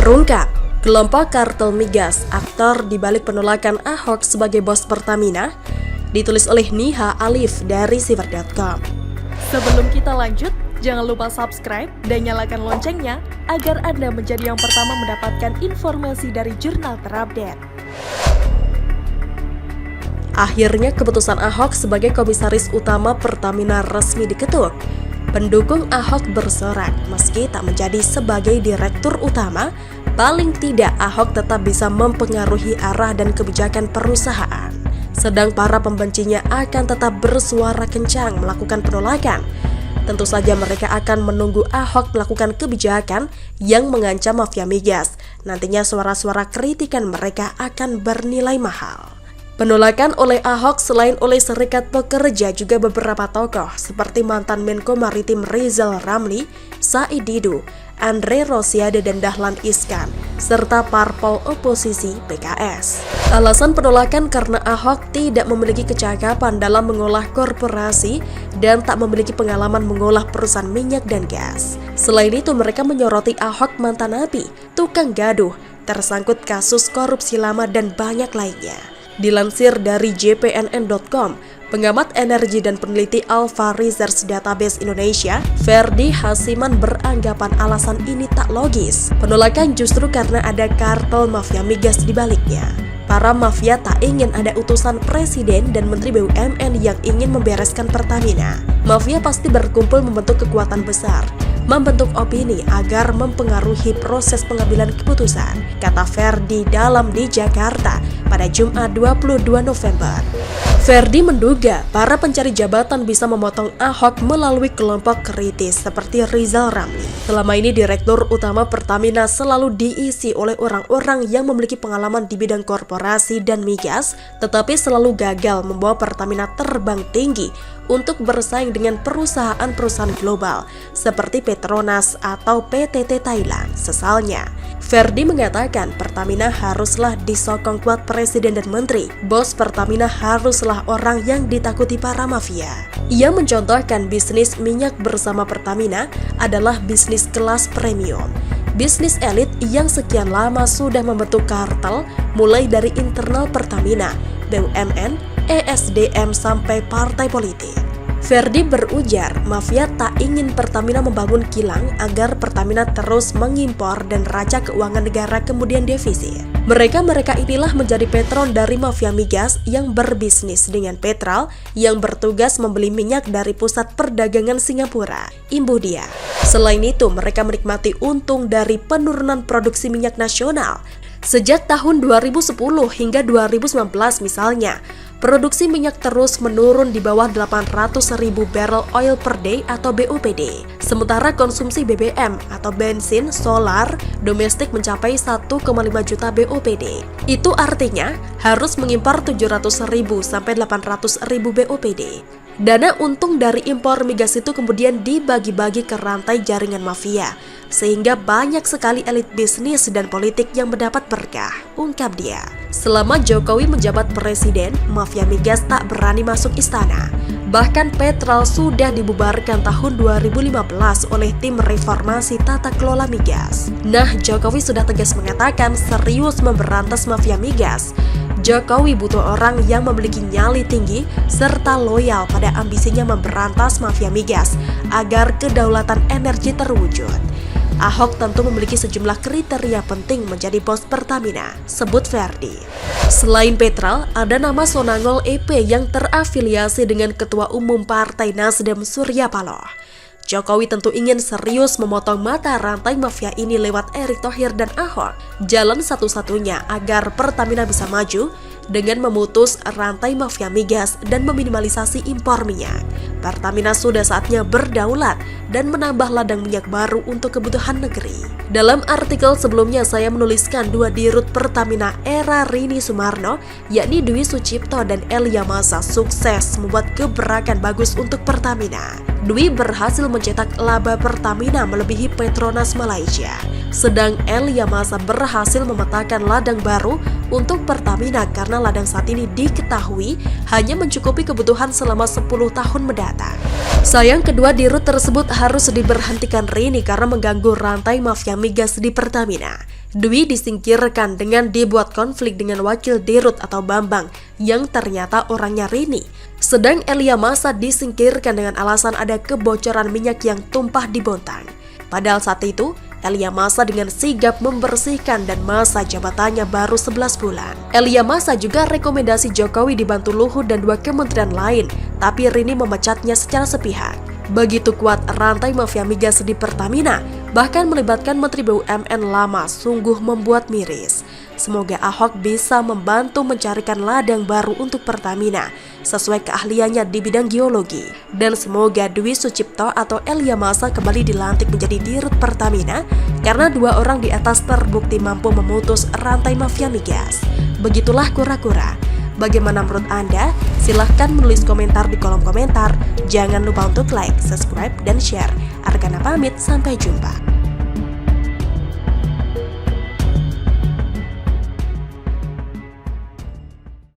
Terungkap, kelompok kartel migas, aktor dibalik penolakan Ahok sebagai bos Pertamina, ditulis oleh Niha Alif dari Siver.com. Sebelum kita lanjut, jangan lupa subscribe dan nyalakan loncengnya agar Anda menjadi yang pertama mendapatkan informasi dari jurnal terupdate. Akhirnya keputusan Ahok sebagai komisaris utama Pertamina resmi diketuk. Pendukung Ahok bersorak, meski tak menjadi sebagai direktur utama, paling tidak Ahok tetap bisa mempengaruhi arah dan kebijakan perusahaan. Sedang para pembencinya akan tetap bersuara kencang melakukan penolakan. Tentu saja mereka akan menunggu Ahok melakukan kebijakan yang mengancam mafia migas. Nantinya suara-suara kritikan mereka akan bernilai mahal. Penolakan oleh Ahok selain oleh Serikat Pekerja juga beberapa tokoh seperti mantan Menko Maritim Rizal Ramli, Said Didu, Andre Rosiade dan Dahlan Iskan, serta parpol oposisi PKS. Alasan penolakan karena Ahok tidak memiliki kecakapan dalam mengolah korporasi dan tak memiliki pengalaman mengolah perusahaan minyak dan gas. Selain itu mereka menyoroti Ahok mantan napi, tukang gaduh, tersangkut kasus korupsi lama dan banyak lainnya. Dilansir dari jpnn.com, pengamat energi dan peneliti Alpha Research Database Indonesia, Ferdi Hasiman beranggapan alasan ini tak logis. Penolakan justru karena ada kartel mafia migas di baliknya. Para mafia tak ingin ada utusan presiden dan menteri BUMN yang ingin membereskan Pertamina. Mafia pasti berkumpul membentuk kekuatan besar, membentuk opini agar mempengaruhi proses pengambilan keputusan, kata Ferdi dalam di Jakarta pada Jumat 22 November. Ferdi menduga para pencari jabatan bisa memotong Ahok melalui kelompok kritis seperti Rizal Ramli. Selama ini Direktur Utama Pertamina selalu diisi oleh orang-orang yang memiliki pengalaman di bidang korporasi dan migas, tetapi selalu gagal membawa Pertamina terbang tinggi untuk bersaing dengan perusahaan-perusahaan global seperti Petronas atau PTT Thailand. Sesalnya, Ferdi mengatakan Pertamina haruslah disokong kuat presiden dan menteri. Bos Pertamina haruslah orang yang ditakuti para mafia. Ia mencontohkan bisnis minyak bersama Pertamina adalah bisnis kelas premium. Bisnis elit yang sekian lama sudah membentuk kartel mulai dari internal Pertamina, BUMN, ESDM sampai partai politik. Ferdi berujar, mafia tak ingin Pertamina membangun kilang agar Pertamina terus mengimpor dan raca keuangan negara kemudian defisit. Mereka inilah menjadi patron dari mafia migas yang berbisnis dengan Petral yang bertugas membeli minyak dari pusat perdagangan Singapura, imbuh dia. Selain itu, mereka menikmati untung dari penurunan produksi minyak nasional. Sejak tahun 2010 hingga 2019 misalnya, produksi minyak terus menurun di bawah 800.000 barrel oil per day atau BOPD. Sementara konsumsi BBM atau bensin solar domestik mencapai 1,5 juta BOPD. Itu artinya harus mengimpor 700.000 sampai 800.000 BOPD. Dana untung dari impor migas itu kemudian dibagi-bagi ke rantai jaringan mafia, sehingga banyak sekali elit bisnis dan politik yang mendapat berkah, ungkap dia. Selama Jokowi menjabat presiden, mafia migas tak berani masuk istana. Bahkan Petral sudah dibubarkan tahun 2015 oleh tim reformasi tata kelola migas. Nah, Jokowi sudah tegas mengatakan serius memberantas mafia migas. Jokowi butuh orang yang memiliki nyali tinggi serta loyal pada ambisinya memberantas mafia migas agar kedaulatan energi terwujud. Ahok tentu memiliki sejumlah kriteria penting menjadi bos Pertamina, sebut Ferdi. Selain Petral, ada nama Sonangol EP yang terafiliasi dengan Ketua Umum Partai Nasdem Surya Paloh. Jokowi tentu ingin serius memotong mata rantai mafia ini lewat Erick Thohir dan Ahok. Jalan satu-satunya agar Pertamina bisa maju dengan memutus rantai mafia migas dan meminimalisasi impor minyak. Pertamina sudah saatnya berdaulat dan menambah ladang minyak baru untuk kebutuhan negeri. Dalam artikel sebelumnya saya menuliskan dua dirut Pertamina era Rini Sumarno, yakni Dwi Sucipto dan El Yamasa sukses membuat gebrakan bagus untuk Pertamina. Dwi berhasil mencetak laba Pertamina melebihi Petronas Malaysia, sedang El Yamasa berhasil memetakan ladang baru untuk Pertamina karena ladang saat ini diketahui hanya mencukupi kebutuhan selama 10 tahun mendatang. Sayang kedua dirut tersebut harus diberhentikan Rini karena mengganggu rantai mafia migas di Pertamina. Dwi disingkirkan dengan dibuat konflik dengan wakil Dirut atau Bambang yang ternyata orangnya Rini. Sedang Elia Masa disingkirkan dengan alasan ada kebocoran minyak yang tumpah di Bontang. Padahal saat itu, Elia Masa dengan sigap membersihkan dan masa jabatannya baru 11 bulan. Elia Masa juga rekomendasi Jokowi dibantu Luhut dan 2 kementerian lain, tapi Rini memecatnya secara sepihak. Begitu kuat rantai mafia migas di Pertamina, bahkan melibatkan Menteri BUMN lama, sungguh membuat miris. Semoga Ahok bisa membantu mencarikan ladang baru untuk Pertamina sesuai keahliannya di bidang geologi. Dan semoga Dwi Sucipto atau Elia Masa kembali dilantik menjadi Dirut Pertamina karena 2 orang di atas terbukti mampu memutus rantai mafia migas. Begitulah kura-kura. Bagaimana menurut Anda? Silahkan menulis komentar di kolom komentar. Jangan lupa untuk like, subscribe, dan share. Arkana pamit, sampai jumpa.